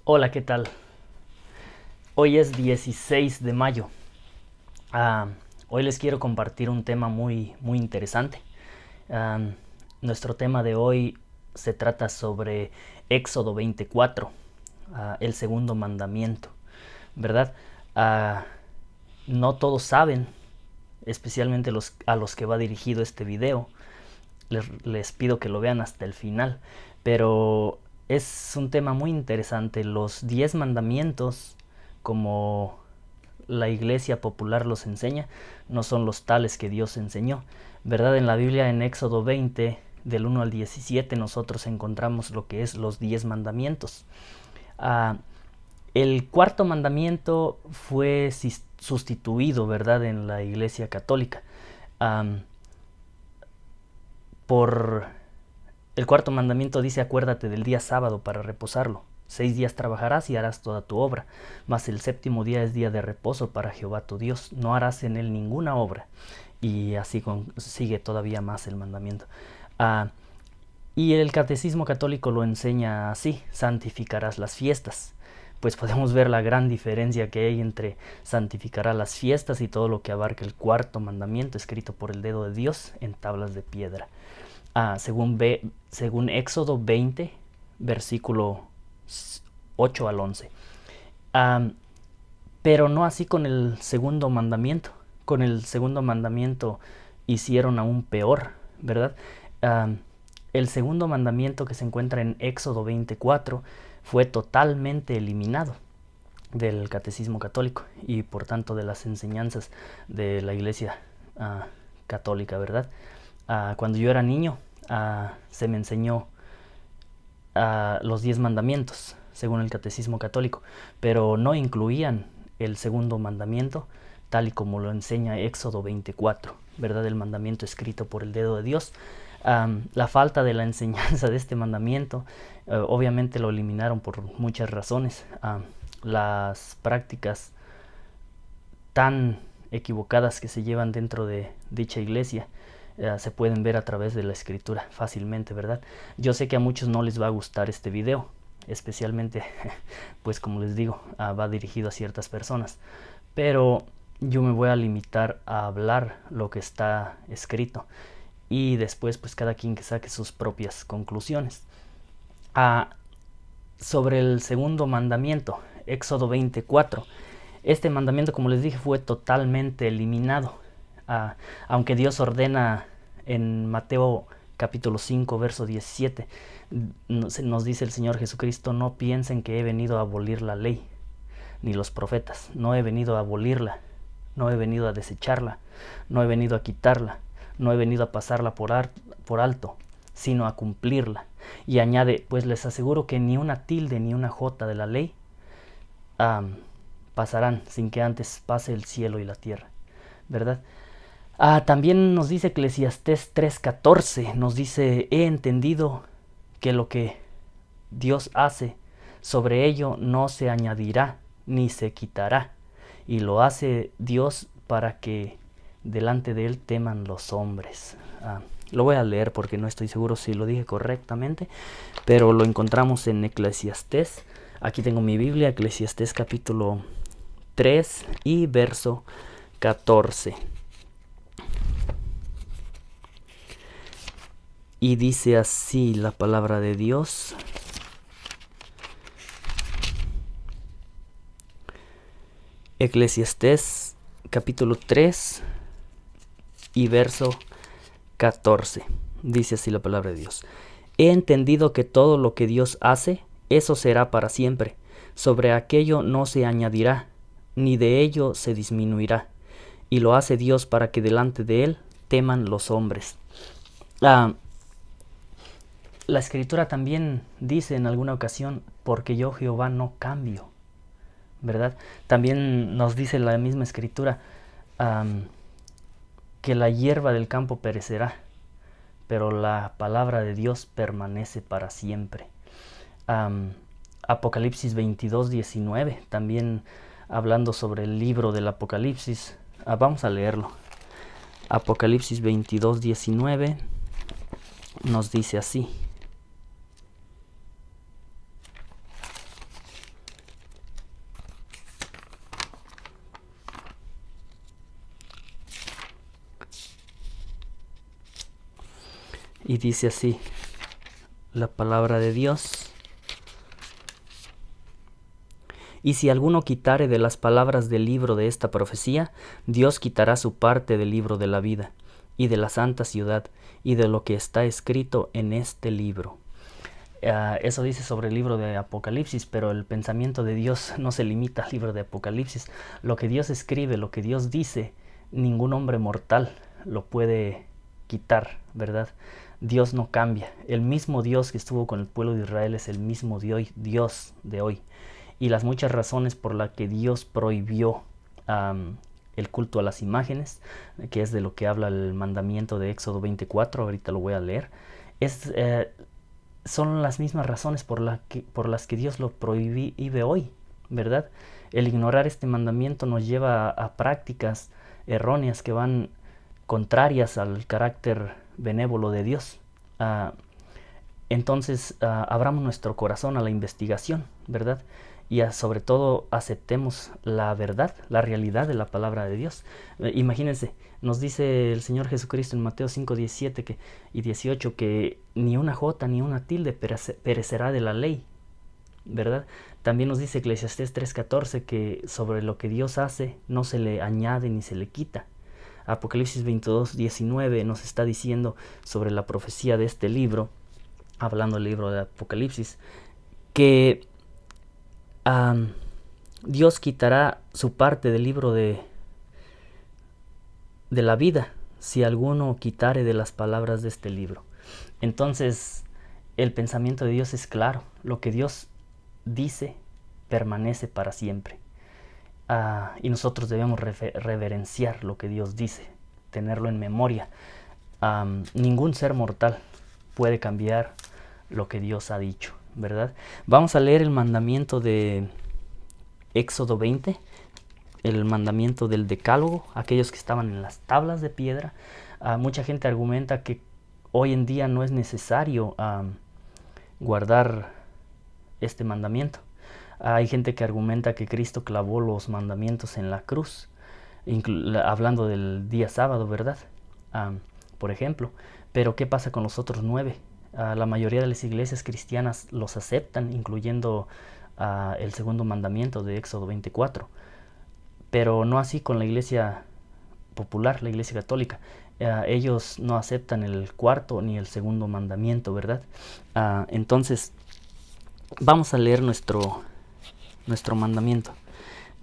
Hola, ¿qué tal? Hoy es 16 de mayo. Ah, Hoy les quiero compartir un tema muy interesante. Ah, Nuestro tema de hoy se trata sobre Éxodo 24, el segundo mandamiento, ¿verdad? Ah, no todos saben, especialmente a los que va dirigido este video. Les pido que lo vean hasta el final, pero es un tema muy interesante. Los 10 mandamientos, como la iglesia popular los enseña, no son los tales que Dios enseñó, ¿verdad? En la Biblia, en Éxodo 20, del 1 al 17, nosotros encontramos lo que es los 10 mandamientos. Ah, el cuarto mandamiento fue sustituido, ¿verdad?, en la iglesia católica. Um, por el cuarto mandamiento dice: acuérdate del día sábado para reposarlo. 6 días trabajarás y harás toda tu obra, mas el séptimo día es día de reposo para Jehová tu Dios. No harás en él ninguna obra. Y así sigue todavía más el mandamiento. Ah, y el catecismo católico lo enseña así: santificarás las fiestas. Pues podemos ver la gran diferencia que hay entre santificará las fiestas y todo lo que abarca el cuarto mandamiento escrito por el dedo de Dios en tablas de piedra. Según Éxodo 20, versículo 8 al 11. Pero no así con el segundo mandamiento. Con el segundo mandamiento hicieron aún peor, ¿verdad? El segundo mandamiento, que se encuentra en Éxodo 24, fue totalmente eliminado del catecismo católico y por tanto de las enseñanzas de la iglesia católica, ¿verdad? Cuando yo era niño, se me enseñó los 10 mandamientos según el catecismo católico, pero no incluían el segundo mandamiento tal y como lo enseña Éxodo 24, ¿verdad? El mandamiento escrito por el dedo de Dios. La falta de la enseñanza de este mandamiento, obviamente lo eliminaron por muchas razones. Las prácticas tan equivocadas que se llevan dentro de dicha iglesia se pueden ver a través de la escritura fácilmente, ¿verdad? Yo sé que a muchos no les va a gustar este video, especialmente, pues como les digo, va dirigido a ciertas personas, pero yo me voy a limitar a hablar lo que está escrito y después pues cada quien que saque sus propias conclusiones. Sobre el segundo mandamiento, Éxodo 24, este mandamiento, como les dije, fue totalmente eliminado. Aunque Dios ordena en Mateo capítulo 5, verso 17, nos dice el Señor Jesucristo: no piensen que he venido a abolir la ley ni los profetas. No he venido a abolirla, no he venido a desecharla, no he venido a quitarla, no he venido a pasarla por alto, sino a cumplirla. Y añade: pues les aseguro que ni una tilde ni una jota de la ley pasarán sin que antes pase el cielo y la tierra, ¿verdad? También nos dice Eclesiastés 3:14, nos dice: he entendido que lo que Dios hace, sobre ello no se añadirá ni se quitará, y lo hace Dios para que delante de él teman los hombres. Lo voy a leer porque no estoy seguro si lo dije correctamente, pero lo encontramos en Eclesiastés. Aquí tengo mi Biblia, Eclesiastés capítulo 3 y verso 14. Y dice así la palabra de Dios: Eclesiastés capítulo 3 y verso 14. Dice así la palabra de Dios: he entendido que todo lo que Dios hace, eso será para siempre. Sobre aquello no se añadirá, ni de ello se disminuirá. Y lo hace Dios para que delante de él teman los hombres. La escritura también dice en alguna ocasión: porque yo Jehová no cambio, ¿verdad? También nos dice la misma escritura que la hierba del campo perecerá, pero la palabra de Dios permanece para siempre. Apocalipsis 22:19, también hablando sobre el libro del Apocalipsis. Vamos a leerlo. Apocalipsis 22:19 nos dice así: Y dice así la palabra de Dios. Y si alguno quitare de las palabras del libro de esta profecía, Dios quitará su parte del libro de la vida, y de la santa ciudad, y de lo que está escrito en este libro. Eso dice sobre el libro de Apocalipsis, pero el pensamiento de Dios no se limita al libro de Apocalipsis. Lo que Dios escribe, lo que Dios dice, ningún hombre mortal lo puede quitar, ¿verdad? Dios no cambia. El mismo Dios que estuvo con el pueblo de Israel es el mismo Dios de hoy. Y las muchas razones por las que Dios prohibió el culto a las imágenes, que es de lo que habla el mandamiento de Éxodo 24, ahorita lo voy a leer, son las mismas razones por las que Dios lo prohíbe hoy, ¿verdad? El ignorar este mandamiento nos lleva a prácticas erróneas que van contrarias al carácter benévolo de Dios. Entonces, abramos nuestro corazón a la investigación, ¿verdad? Y sobre todo aceptemos la verdad, la realidad de la palabra de Dios. Imagínense, nos dice el Señor Jesucristo en Mateo 5, 17 y 18 que ni una jota ni una tilde perecerá de la ley, ¿verdad? También nos dice Eclesiastés 3:14 que sobre lo que Dios hace no se le añade ni se le quita. Apocalipsis 22:19 nos está diciendo sobre la profecía de este libro, hablando del libro de Apocalipsis, que Dios quitará su parte del libro de la vida si alguno quitare de las palabras de este libro. Entonces, el pensamiento de Dios es claro. Lo que Dios dice permanece para siempre. Y nosotros debemos reverenciar lo que Dios dice, tenerlo en memoria. Ningún ser mortal puede cambiar lo que Dios ha dicho, ¿verdad? Vamos a leer el mandamiento de Éxodo 20, el mandamiento del decálogo, aquellos que estaban en las tablas de piedra. Mucha gente argumenta que hoy en día no es necesario guardar este mandamiento. Hay gente que argumenta que Cristo clavó los mandamientos en la cruz, hablando del día sábado, ¿verdad? Por ejemplo. Pero ¿qué pasa con los otros 9? La mayoría de las iglesias cristianas los aceptan, incluyendo el segundo mandamiento de Éxodo 24. Pero no así con la iglesia popular, la iglesia católica. Ellos no aceptan el cuarto ni el segundo mandamiento, ¿verdad? Entonces, vamos a leer nuestro mandamiento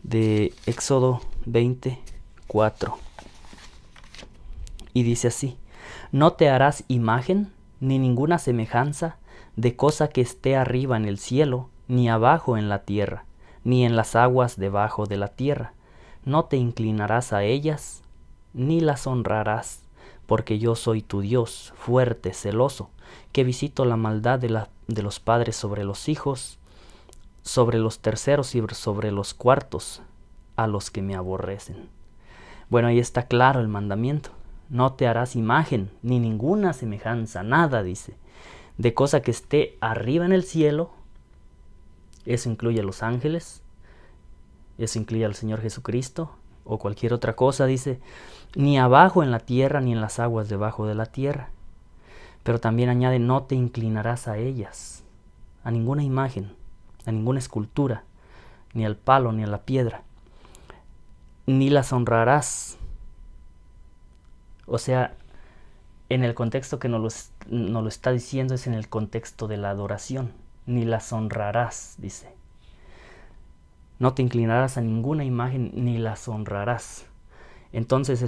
de Éxodo 24. Y dice así: no te harás imagen ni ninguna semejanza de cosa que esté arriba en el cielo, ni abajo en la tierra, ni en las aguas debajo de la tierra. No te inclinarás a ellas, ni las honrarás, porque yo soy tu Dios, fuerte, celoso, que visito la maldad de los padres sobre los hijos, sobre los terceros y sobre los cuartos, a los que me aborrecen. Bueno, ahí está claro el mandamiento. No te harás imagen, ni ninguna semejanza, nada, dice, de cosa que esté arriba en el cielo. Eso incluye a los ángeles, eso incluye al Señor Jesucristo, o cualquier otra cosa, dice, ni abajo en la tierra, ni en las aguas debajo de la tierra. Pero también añade, no te inclinarás a ellas, a ninguna imagen, a ninguna escultura, ni al palo, ni a la piedra, ni las honrarás. O sea, en el contexto que nos lo está diciendo es en el contexto de la adoración. Ni las honrarás, dice. No te inclinarás a ninguna imagen, ni las honrarás. Entonces,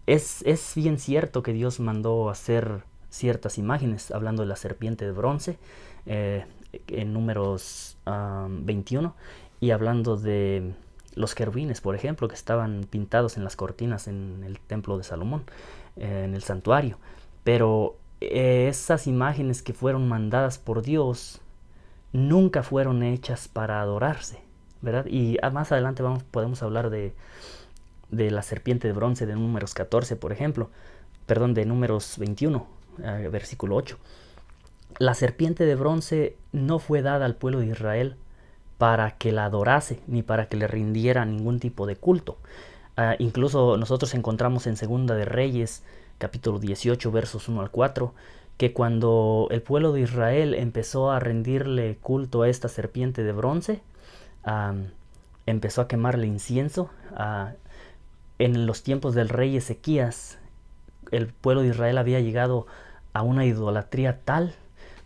es bien cierto que Dios mandó hacer ciertas imágenes, hablando de la serpiente de bronce, en Números 21, y hablando de los querubines, por ejemplo, que estaban pintados en las cortinas en el templo de Salomón, en el santuario. Pero esas imágenes que fueron mandadas por Dios nunca fueron hechas para adorarse, ¿verdad? Y más adelante podemos hablar de la serpiente de bronce de Números 14, por ejemplo, de Números 21, versículo 8. La serpiente de bronce no fue dada al pueblo de Israel para que la adorase, ni para que le rindiera ningún tipo de culto. Incluso nosotros encontramos en Segunda de Reyes, capítulo 18, versos 1 al 4, que cuando el pueblo de Israel empezó a rendirle culto a esta serpiente de bronce, empezó a quemarle incienso. En los tiempos del rey Ezequías, el pueblo de Israel había llegado a una idolatría tal,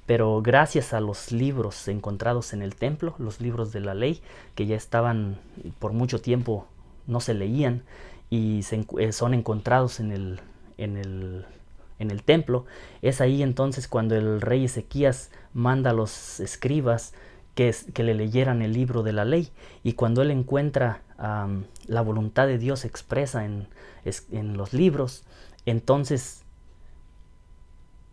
pero gracias a los libros encontrados en el templo, los libros de la ley, que ya estaban por mucho tiempo, no se leían, y son encontrados en el templo, es ahí entonces cuando el rey Ezequías manda a los escribas que le leyeran el libro de la ley, y cuando él encuentra la voluntad de Dios expresa en los libros, entonces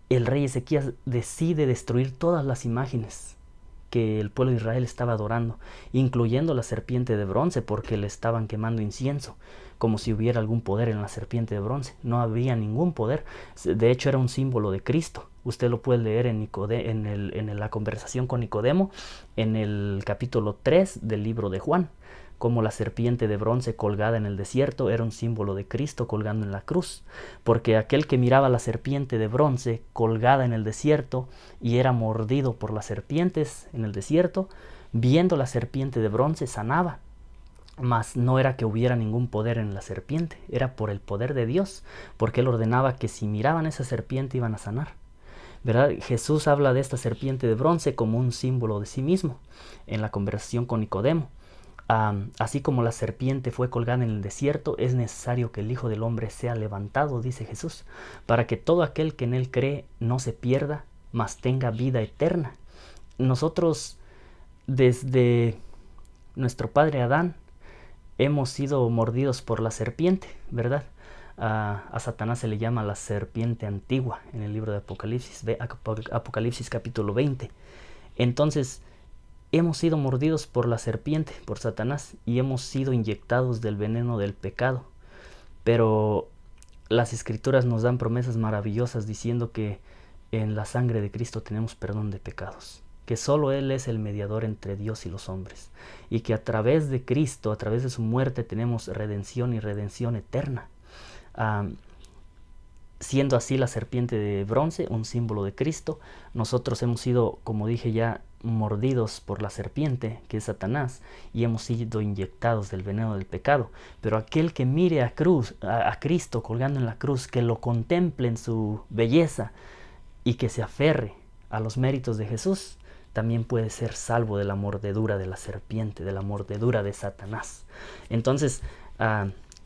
el rey Ezequías decide destruir todas las imágenes que el pueblo de Israel estaba adorando, incluyendo la serpiente de bronce, porque le estaban quemando incienso, como si hubiera algún poder en la serpiente de bronce. No había ningún poder. De hecho, era un símbolo de Cristo. Usted lo puede leer en la conversación con Nicodemo, en el capítulo 3 del libro de Juan, como la serpiente de bronce colgada en el desierto era un símbolo de Cristo colgando en la cruz, porque aquel que miraba la serpiente de bronce colgada en el desierto y era mordido por las serpientes en el desierto, viendo la serpiente de bronce sanaba. Mas no era que hubiera ningún poder en la serpiente, era por el poder de Dios, porque Él ordenaba que si miraban esa serpiente iban a sanar. ¿Verdad? Jesús habla de esta serpiente de bronce como un símbolo de sí mismo en la conversación con Nicodemo. Así como la serpiente fue colgada en el desierto, es necesario que el Hijo del Hombre sea levantado, dice Jesús, para que todo aquel que en Él cree no se pierda, mas tenga vida eterna. Nosotros, desde nuestro padre Adán, hemos sido mordidos por la serpiente, ¿verdad? A Satanás se le llama la serpiente antigua en el libro de Apocalipsis, Apocalipsis capítulo 20. Entonces, hemos sido mordidos por la serpiente, por Satanás, y hemos sido inyectados del veneno del pecado. Pero las Escrituras nos dan promesas maravillosas diciendo que en la sangre de Cristo tenemos perdón de pecados, que solo Él es el mediador entre Dios y los hombres, y que a través de Cristo, a través de su muerte, tenemos redención y redención eterna. Siendo así la serpiente de bronce un símbolo de Cristo, nosotros hemos sido, como dije ya, mordidos por la serpiente, que es Satanás, y hemos sido inyectados del veneno del pecado. Pero aquel que mire a Cristo colgando en la cruz, que lo contemple en su belleza y que se aferre a los méritos de Jesús, también puede ser salvo de la mordedura de la serpiente, de la mordedura de Satanás. Entonces,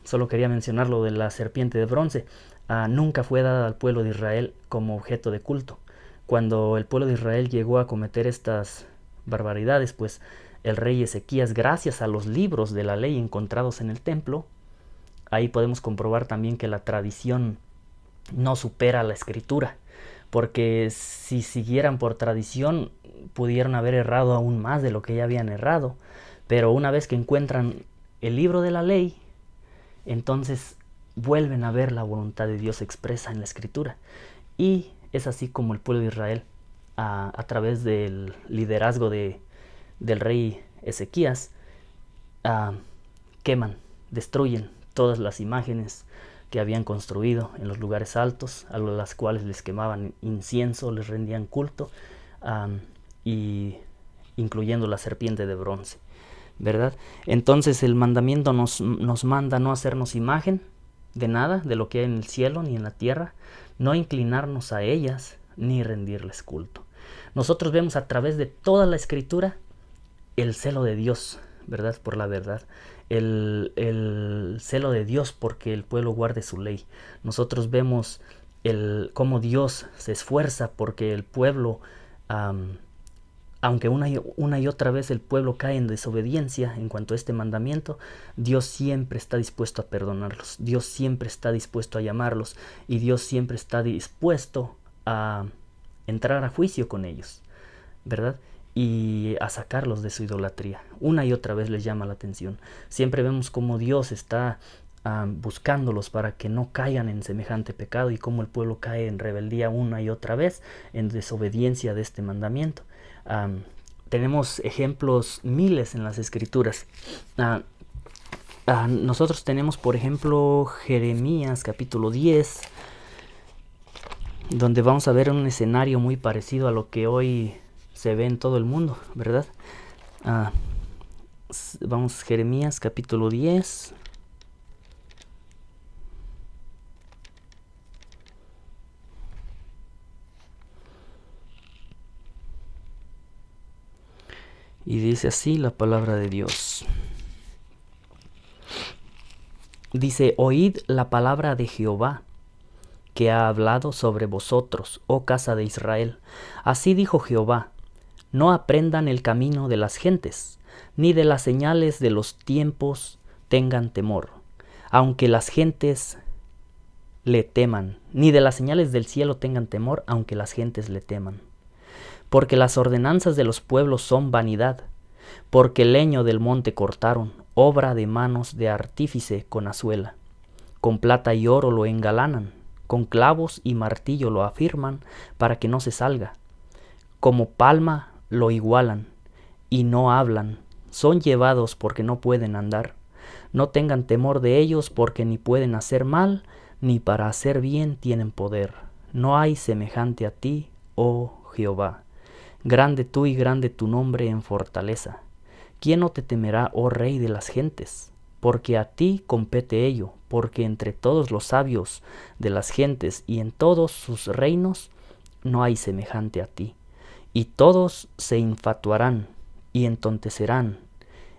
solo quería mencionar lo de la serpiente de bronce. Nunca fue dada al pueblo de Israel como objeto de culto. Cuando el pueblo de Israel llegó a cometer estas barbaridades, pues el rey Ezequías, gracias a los libros de la ley encontrados en el templo, ahí podemos comprobar también que la tradición no supera la escritura, porque si siguieran por tradición pudieron haber errado aún más de lo que ya habían errado, pero una vez que encuentran el libro de la ley, entonces vuelven a ver la voluntad de Dios expresa en la escritura. Y es así como el pueblo de Israel, a través del liderazgo del rey Ezequías, queman, destruyen todas las imágenes que habían construido en los lugares altos, a las cuales les quemaban incienso, les rendían culto, y incluyendo la serpiente de bronce, ¿verdad? Entonces el mandamiento nos manda no hacernos imagen de nada, de lo que hay en el cielo ni en la tierra, no inclinarnos a ellas ni rendirles culto. Nosotros vemos a través de toda la escritura el celo de Dios, ¿verdad? Por la verdad, el celo de Dios porque el pueblo guarde su ley. Nosotros vemos cómo Dios se esfuerza porque el pueblo, aunque una y otra vez el pueblo cae en desobediencia en cuanto a este mandamiento, Dios siempre está dispuesto a perdonarlos, Dios siempre está dispuesto a llamarlos, y Dios siempre está dispuesto a entrar a juicio con ellos, ¿verdad? Y a sacarlos de su idolatría. Una y otra vez les llama la atención. Siempre vemos cómo Dios está buscándolos para que no caigan en semejante pecado, y cómo el pueblo cae en rebeldía una y otra vez en desobediencia de este mandamiento. Tenemos ejemplos miles en las escrituras. Nosotros tenemos, por ejemplo, Jeremías capítulo 10. donde vamos a ver un escenario muy parecido a lo que hoy se ve en todo el mundo, ¿verdad? Vamos, Jeremías capítulo 10. Y dice así la palabra de Dios. Dice, oíd la palabra de Jehová, que ha hablado sobre vosotros, oh casa de Israel. Así dijo Jehová, no aprendan el camino de las gentes, ni de las señales de los tiempos tengan temor, aunque las gentes le teman, ni de las señales del cielo tengan temor, aunque las gentes le teman. Porque las ordenanzas de los pueblos son vanidad, porque el leño del monte cortaron, obra de manos de artífice con azuela. Con plata y oro lo engalanan, con clavos y martillo lo afirman para que no se salga. Como palma lo igualan, y no hablan, son llevados porque no pueden andar. No tengan temor de ellos, porque ni pueden hacer mal, ni para hacer bien tienen poder. No hay semejante a ti, oh Jehová. Grande tú y grande tu nombre en fortaleza. ¿Quién no te temerá, oh Rey de las gentes? Porque a ti compete ello, porque entre todos los sabios de las gentes y en todos sus reinos no hay semejante a ti. Y todos se infatuarán y entontecerán.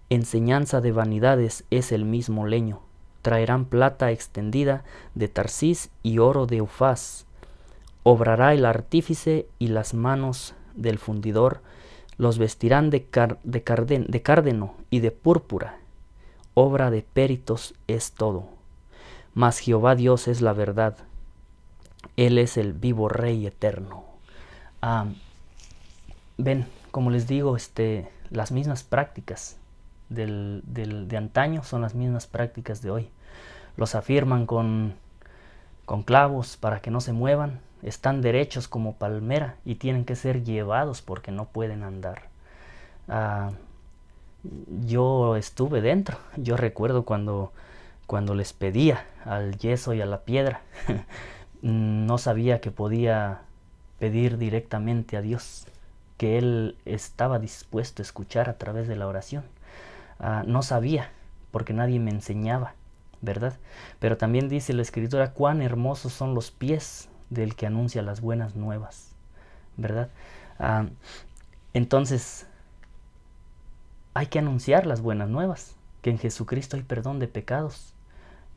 Enseñanza de vanidades es el mismo leño. Traerán plata extendida de Tarsis y oro de Ufaz. Obrará el artífice y las manos del fundidor los vestirán de cárdeno y de púrpura. Obra de peritos es todo. Mas Jehová Dios es la verdad. Él es el vivo Rey eterno. Ven, como les digo, las mismas prácticas de antaño son las mismas prácticas de hoy. Los afirman con clavos para que no se muevan. Están derechos como palmera y tienen que ser llevados porque no pueden andar. Yo estuve dentro. Yo recuerdo cuando les pedía al yeso y a la piedra. No sabía que podía pedir directamente a Dios, que Él estaba dispuesto a escuchar a través de la oración. No sabía, porque nadie me enseñaba, ¿verdad? Pero también dice la Escritura, cuán hermosos son los pies del que anuncia las buenas nuevas, ¿verdad? Entonces, hay que anunciar las buenas nuevas, que en Jesucristo hay perdón de pecados,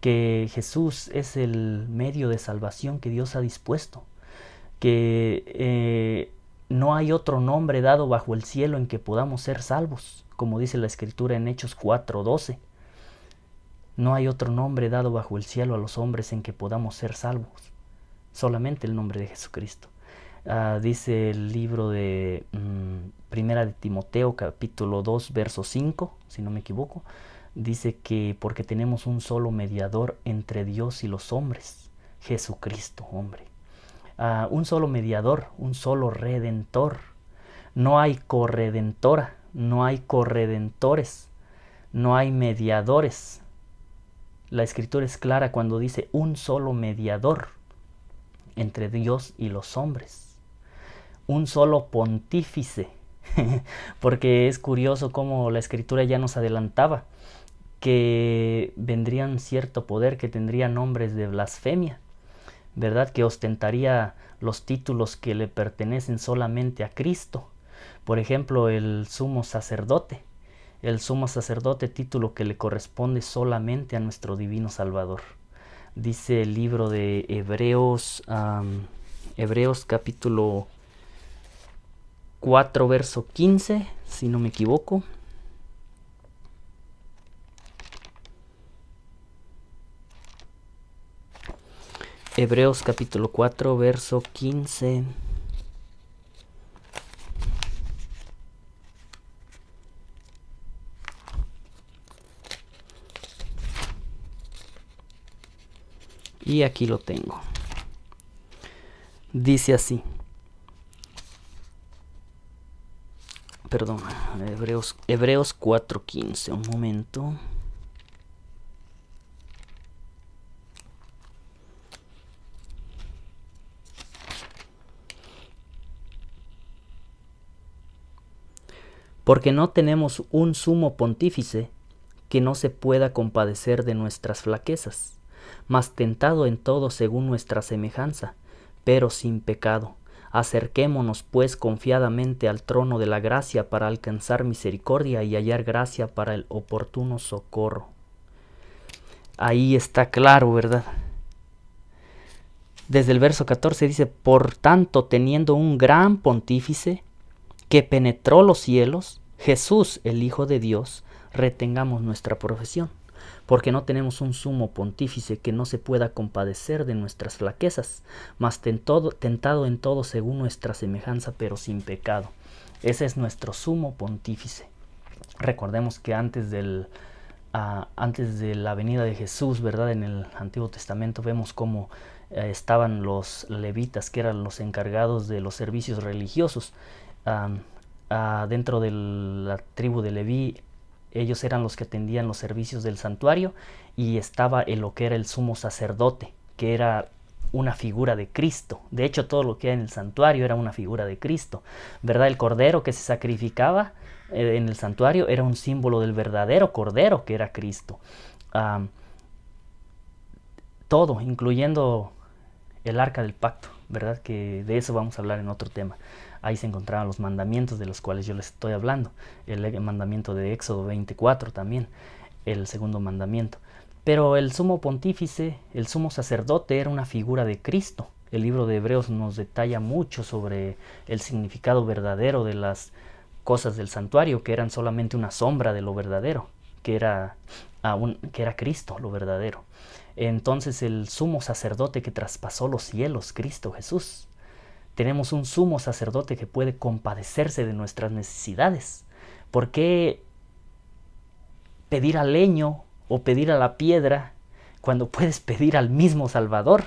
que Jesús es el medio de salvación que Dios ha dispuesto, que no hay otro nombre dado bajo el cielo en que podamos ser salvos, como dice la Escritura en Hechos 4:12. No hay otro nombre dado bajo el cielo a los hombres en que podamos ser salvos, solamente el nombre de Jesucristo. Dice el libro de Primera de Timoteo capítulo 2 verso 5, si no me equivoco, dice que porque tenemos un solo mediador entre Dios y los hombres, Jesucristo, hombre. Un solo mediador, un solo redentor. No hay corredentora, no hay corredentores, no hay mediadores. La Escritura es clara cuando dice un solo mediador entre Dios y los hombres. Un solo pontífice, porque es curioso cómo la Escritura ya nos adelantaba que vendrían cierto poder que tendría nombres de blasfemia, ¿verdad? Que ostentaría los títulos que le pertenecen solamente a Cristo. Por ejemplo, el sumo sacerdote. El sumo sacerdote, título que le corresponde solamente a nuestro divino Salvador. Dice el libro de Hebreos, Hebreos capítulo 4, verso 15, si no me equivoco. Hebreos capítulo 4, verso 15. Y aquí lo tengo. Dice así. Perdón, Hebreos 4:15. Un momento. Porque no tenemos un sumo pontífice que no se pueda compadecer de nuestras flaquezas, mas tentado en todo según nuestra semejanza, pero sin pecado. Acerquémonos pues confiadamente al trono de la gracia para alcanzar misericordia y hallar gracia para el oportuno socorro. Ahí está claro, ¿verdad? Desde el verso 14 dice, por tanto, teniendo un gran pontífice que penetró los cielos, Jesús, el Hijo de Dios, retengamos nuestra profesión, porque no tenemos un sumo pontífice que no se pueda compadecer de nuestras flaquezas, mas tentado en todo según nuestra semejanza, pero sin pecado. Ese es nuestro sumo pontífice. Recordemos que antes de la venida de Jesús, ¿verdad? En el Antiguo Testamento vemos cómo estaban los levitas, que eran los encargados de los servicios religiosos. Dentro de la tribu de Leví, ellos eran los que atendían los servicios del santuario, y estaba lo que era el sumo sacerdote, que era una figura de Cristo. De hecho, todo lo que hay en el santuario era una figura de Cristo, ¿verdad? El cordero que se sacrificaba en el santuario era un símbolo del verdadero cordero, que era Cristo. Todo, incluyendo el arca del pacto, ¿verdad? Que de eso vamos a hablar en otro tema. Ahí se encontraban los mandamientos de los cuales yo les estoy hablando. El mandamiento de Éxodo 24 también, el segundo mandamiento. Pero el sumo pontífice, el sumo sacerdote, era una figura de Cristo. El libro de Hebreos nos detalla mucho sobre el significado verdadero de las cosas del santuario, que eran solamente una sombra de lo verdadero, que era Cristo, lo verdadero. Entonces el sumo sacerdote que traspasó los cielos, Cristo Jesús. Tenemos un sumo sacerdote que puede compadecerse de nuestras necesidades. ¿Por qué pedir al leño o pedir a la piedra cuando puedes pedir al mismo Salvador?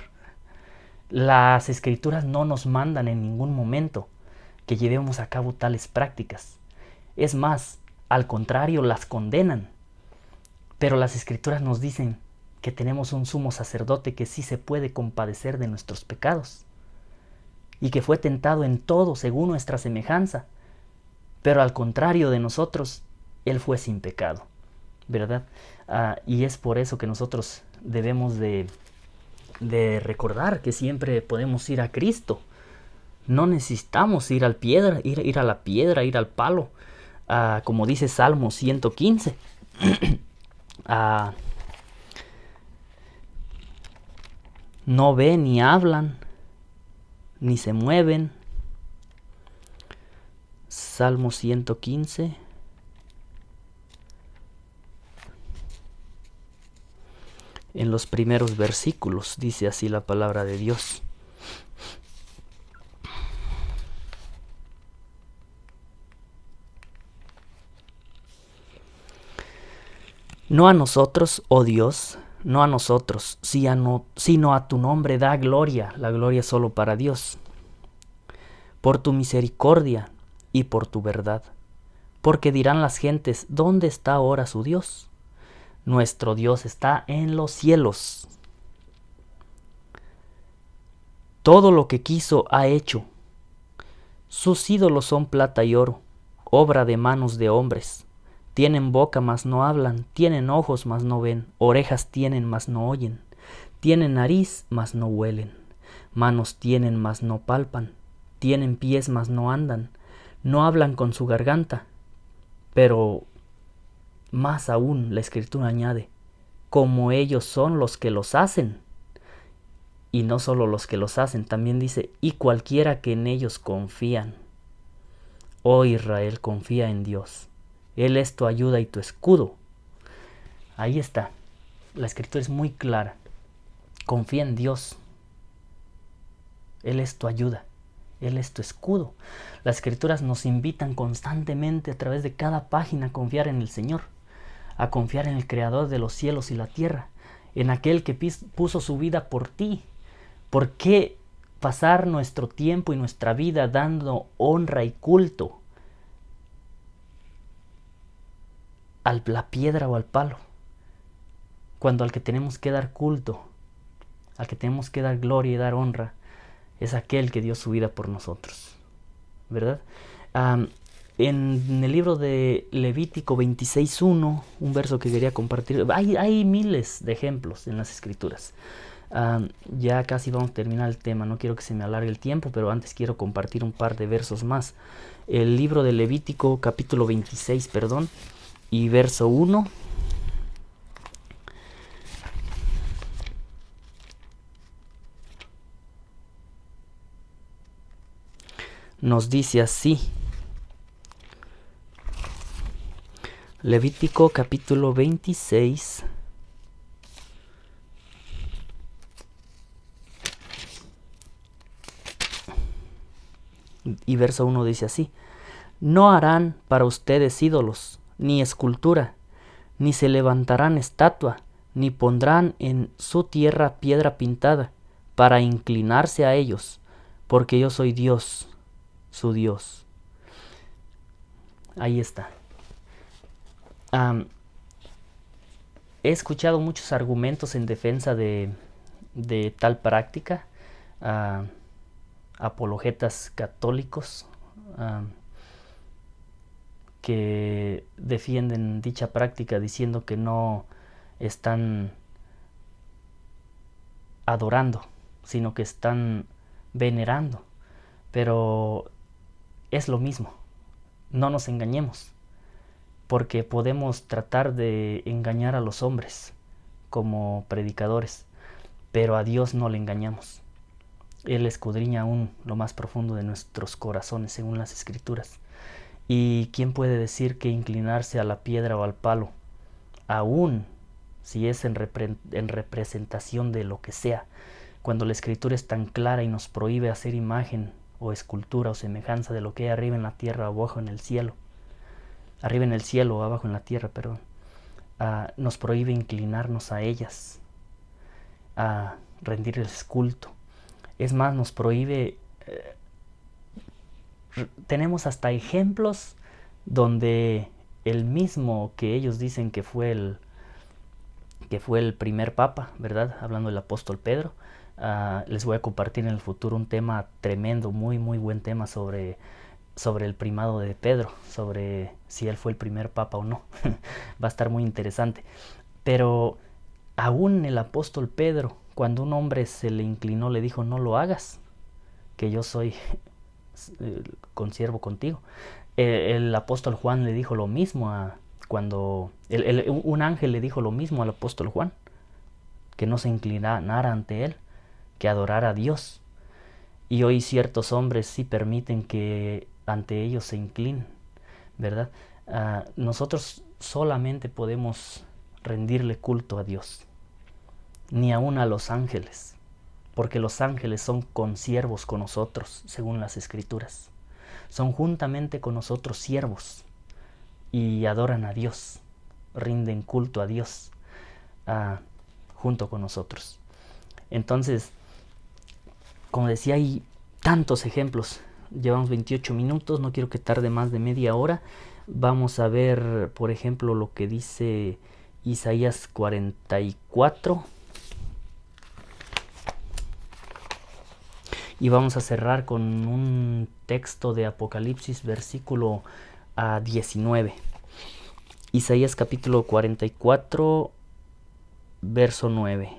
Las Escrituras no nos mandan en ningún momento que llevemos a cabo tales prácticas. Es más, al contrario, las condenan. Pero las Escrituras nos dicen que tenemos un sumo sacerdote que sí se puede compadecer de nuestros pecados, y que fue tentado en todo según nuestra semejanza, pero al contrario de nosotros, Él fue sin pecado, ¿verdad? Y es por eso que nosotros debemos de recordar que siempre podemos ir a Cristo. No necesitamos ir al piedra, ir a la piedra, ir al palo, como dice Salmo 115. No ven ni hablan, ni se mueven. Salmo 115. En los primeros versículos dice así la palabra de Dios. No a nosotros, oh Dios, no a nosotros, sino a tu nombre da gloria, la gloria solo para Dios, por tu misericordia y por tu verdad. Porque dirán las gentes, ¿dónde está ahora su Dios? Nuestro Dios está en los cielos. Todo lo que quiso ha hecho. Sus ídolos son plata y oro, obra de manos de hombres. Tienen boca, mas no hablan, tienen ojos, mas no ven, orejas tienen, mas no oyen, tienen nariz, mas no huelen, manos tienen, mas no palpan, tienen pies, mas no andan, no hablan con su garganta. Pero más aún la Escritura añade, como ellos son los que los hacen. Y no solo los que los hacen, también dice, y cualquiera que en ellos confían. Oh Israel, confía en Dios. Él es tu ayuda y tu escudo. Ahí está. La Escritura es muy clara. Confía en Dios. Él es tu ayuda. Él es tu escudo. Las Escrituras nos invitan constantemente a través de cada página a confiar en el Señor, a confiar en el Creador de los cielos y la tierra, en aquel que puso su vida por ti. ¿Por qué pasar nuestro tiempo y nuestra vida dando honra y culto a la piedra o al palo, cuando al que tenemos que dar culto, al que tenemos que dar gloria y dar honra, es aquel que dio su vida por nosotros, ¿verdad? En el libro de Levítico 26:1, un verso que quería compartir, hay miles de ejemplos en las escrituras. Ya casi vamos a terminar el tema, no quiero que se me alargue el tiempo, pero antes quiero compartir un par de versos más. El libro de Levítico capítulo 26, perdón, y verso 1. Nos dice así. Levítico capítulo 26 y verso 1 dice así: no harán para ustedes ídolos, ni escultura, ni se levantarán estatua, ni pondrán en su tierra piedra pintada, para inclinarse a ellos, porque yo soy Dios, su Dios. Ahí está. He escuchado muchos argumentos en defensa de tal práctica, apologetas católicos que defienden dicha práctica diciendo que no están adorando, sino que están venerando. Pero es lo mismo, no nos engañemos, porque podemos tratar de engañar a los hombres como predicadores, pero a Dios no le engañamos. Él escudriña aún lo más profundo de nuestros corazones, según las Escrituras. ¿Y quién puede decir que inclinarse a la piedra o al palo, aún si es en representación de lo que sea, cuando la Escritura es tan clara y nos prohíbe hacer imagen o escultura o semejanza de lo que hay arriba en la tierra o abajo en el cielo? Arriba en el cielo o abajo en la tierra, perdón. Nos prohíbe inclinarnos a ellas, a rendirles culto. Es más, nos prohíbe... tenemos hasta ejemplos donde el mismo que ellos dicen que fue el primer papa, ¿verdad? Hablando del apóstol Pedro. Les voy a compartir en el futuro un tema tremendo, muy muy buen tema sobre el primado de Pedro, sobre si él fue el primer papa o no. Va a estar muy interesante. Pero aún el apóstol Pedro, cuando un hombre se le inclinó, le dijo: no lo hagas, que yo soy consiervo contigo. El apóstol Juan le dijo lo mismo cuando un ángel le dijo lo mismo al apóstol Juan, que no se inclinara ante él, que adorara a Dios. Y hoy ciertos hombres sí permiten que ante ellos se inclinen, ¿verdad? Nosotros solamente podemos rendirle culto a Dios, ni aun a los ángeles, porque los ángeles son consiervos con nosotros, según las Escrituras. Son juntamente con nosotros siervos y adoran a Dios, rinden culto a Dios junto con nosotros. Entonces, como decía, hay tantos ejemplos. Llevamos 28 minutos, no quiero que tarde más de media hora. Vamos a ver, por ejemplo, lo que dice Isaías 44. Y vamos a cerrar con un texto de Apocalipsis, versículo 19. Isaías capítulo 44, verso 9.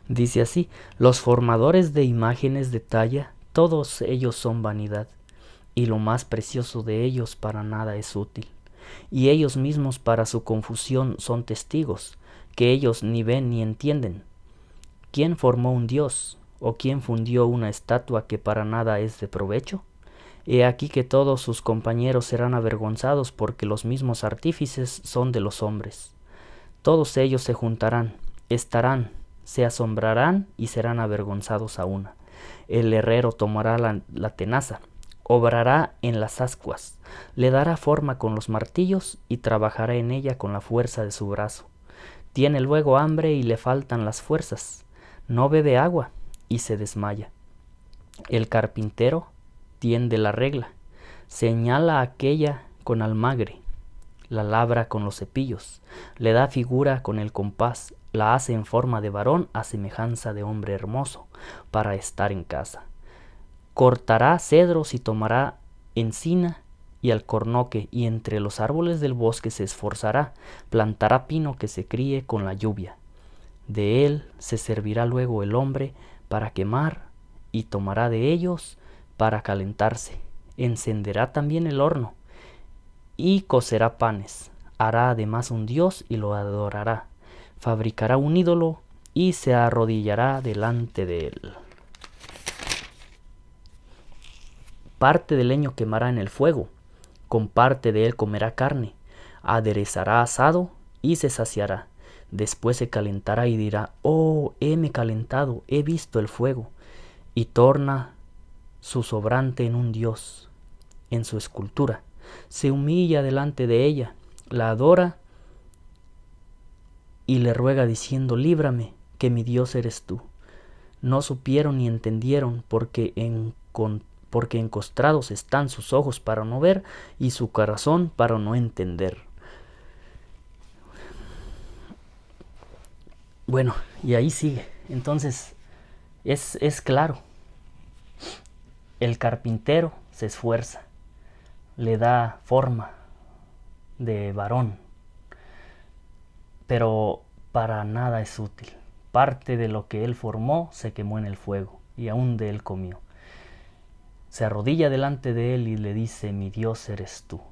Dice así: los formadores de imágenes de talla, todos ellos son vanidad, y lo más precioso de ellos para nada es útil. Y ellos mismos para su confusión son testigos, que ellos ni ven ni entienden. ¿Quién formó un dios? ¿O quién fundió una estatua que para nada es de provecho? He aquí que todos sus compañeros serán avergonzados, porque los mismos artífices son de los hombres. Todos ellos se juntarán, estarán, se asombrarán y serán avergonzados a una. El herrero tomará la tenaza, obrará en las ascuas, le dará forma con los martillos y trabajará en ella con la fuerza de su brazo. Tiene luego hambre y le faltan las fuerzas, no bebe agua y se desmaya. El carpintero tiende la regla, Señala a aquella con almagre, la labra con los cepillos, le da figura con el compás, la hace en forma de varón a semejanza de hombre hermoso, para estar en casa. Cortará cedros y tomará encina y alcornoque, y entre los árboles del bosque se esforzará, plantará pino que se críe con la lluvia. De él se servirá luego el hombre para quemar, y tomará de ellos para calentarse. Encenderá también el horno, y cocerá panes. Hará además un dios y lo adorará. Fabricará un ídolo y se arrodillará delante de él. Parte del leño quemará en el fuego, con parte de él comerá carne, aderezará asado y se saciará. Después se calentará y dirá: oh, heme calentado, he visto el fuego. Y torna su sobrante en un dios, en su escultura. Se humilla delante de ella, la adora y le ruega diciendo: líbrame, que mi Dios eres tú. No supieron ni entendieron, porque encostrados están sus ojos para no ver y su corazón para no entender. Bueno, y ahí sigue. Entonces, es claro. El carpintero se esfuerza, le da forma de varón, pero para nada es útil. Parte de lo que él formó se quemó en el fuego, y aún de él comió. Se arrodilla delante de él y le dice: mi Dios eres tú,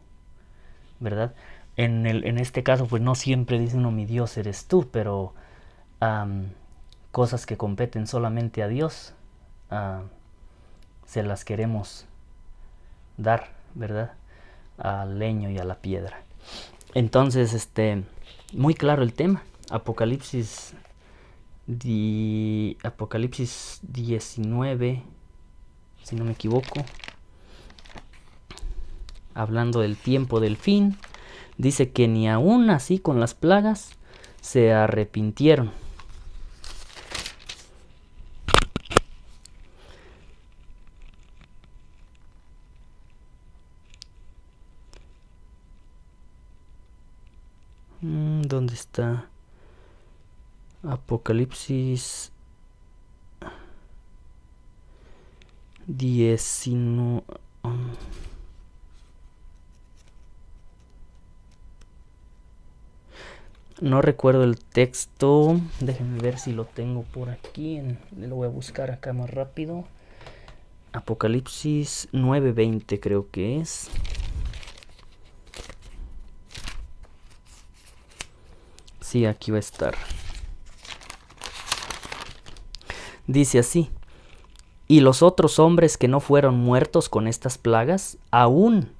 ¿verdad? En este caso, pues no siempre dice uno: mi Dios eres tú, pero cosas que competen solamente a Dios, se las queremos dar, ¿verdad? Al leño y a la piedra. Entonces, muy claro el tema. Apocalipsis 19, si no me equivoco, hablando del tiempo del fin, dice que ni aún así con las plagas se arrepintieron. ¿Dónde está? Apocalipsis 19. No recuerdo el texto. Déjenme ver si lo tengo por aquí. Lo voy a buscar acá más rápido. Apocalipsis 9:20 creo que es. Sí, aquí va a estar. Dice así: y los otros hombres que no fueron muertos con estas plagas, aún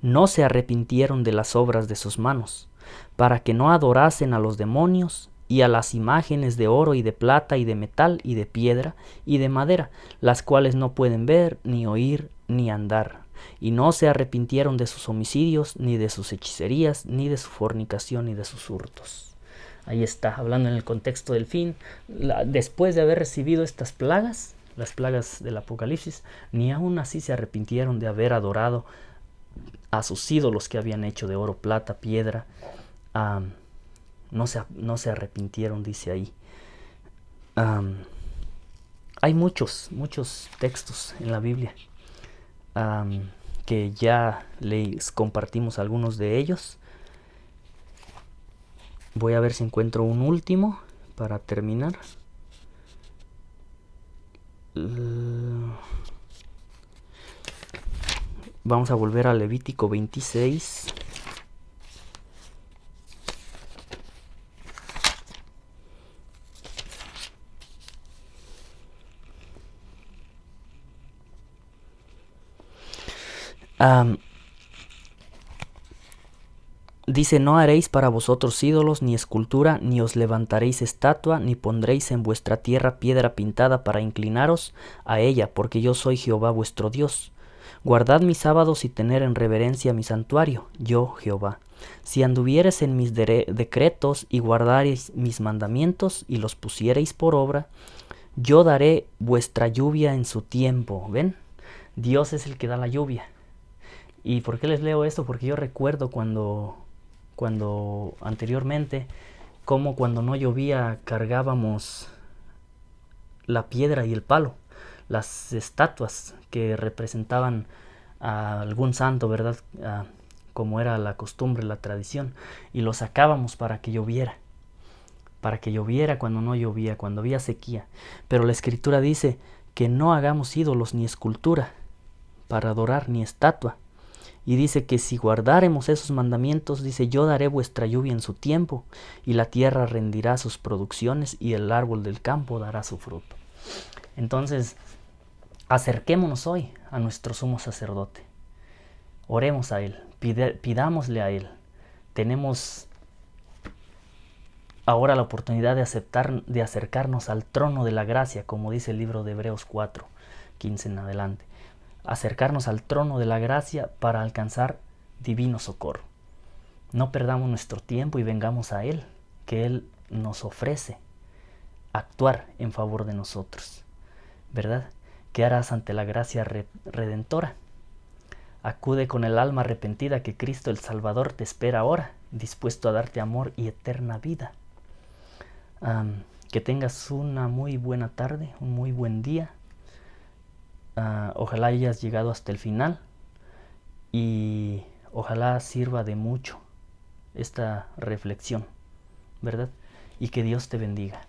no se arrepintieron de las obras de sus manos, para que no adorasen a los demonios y a las imágenes de oro y de plata y de metal y de piedra y de madera, las cuales no pueden ver, ni oír, ni andar. Y no se arrepintieron de sus homicidios, ni de sus hechicerías, ni de su fornicación, ni de sus hurtos. Ahí está, hablando en el contexto del fin. Después de haber recibido estas plagas, las plagas del Apocalipsis, ni aún así se arrepintieron de haber adorado a sus ídolos que habían hecho de oro, plata, piedra. No se arrepintieron, dice ahí. Hay muchos textos en la Biblia que ya les compartimos algunos de ellos. Voy a ver si encuentro un último para terminar. Vamos a volver a Levítico 26. Dice: no haréis para vosotros ídolos, ni escultura, ni os levantaréis estatua, ni pondréis en vuestra tierra piedra pintada para inclinaros a ella, porque yo soy Jehová vuestro Dios. Guardad mis sábados y tener en reverencia mi santuario, yo Jehová. Si anduviereis en mis decretos y guardareis mis mandamientos y los pusiereis por obra, yo daré vuestra lluvia en su tiempo. ¿Ven? Dios es el que da la lluvia. ¿Y por qué les leo esto? Porque yo recuerdo cuando anteriormente, como cuando no llovía cargábamos la piedra y el palo, las estatuas que representaban a algún santo, ¿verdad? Como era la costumbre, la tradición, y lo sacábamos para que lloviera cuando no llovía, cuando había sequía. Pero la escritura dice que no hagamos ídolos ni escultura para adorar ni estatua. Y dice que si guardáremos esos mandamientos, dice, yo daré vuestra lluvia en su tiempo, y la tierra rendirá sus producciones, y el árbol del campo dará su fruto. Entonces, acerquémonos hoy a nuestro sumo sacerdote. Oremos a Él, pidámosle a Él. Tenemos ahora la oportunidad de acercarnos al trono de la gracia, como dice el libro de Hebreos 4, 15 en adelante. Acercarnos al trono de la gracia para alcanzar divino socorro. No perdamos nuestro tiempo y vengamos a Él, que Él nos ofrece actuar en favor de nosotros, ¿verdad? ¿Qué harás ante la gracia redentora? Acude con el alma arrepentida que Cristo el Salvador te espera ahora, dispuesto a darte amor y eterna vida. Que tengas una muy buena tarde, un muy buen día. Ojalá hayas llegado hasta el final y ojalá sirva de mucho esta reflexión, ¿verdad? Y que Dios te bendiga.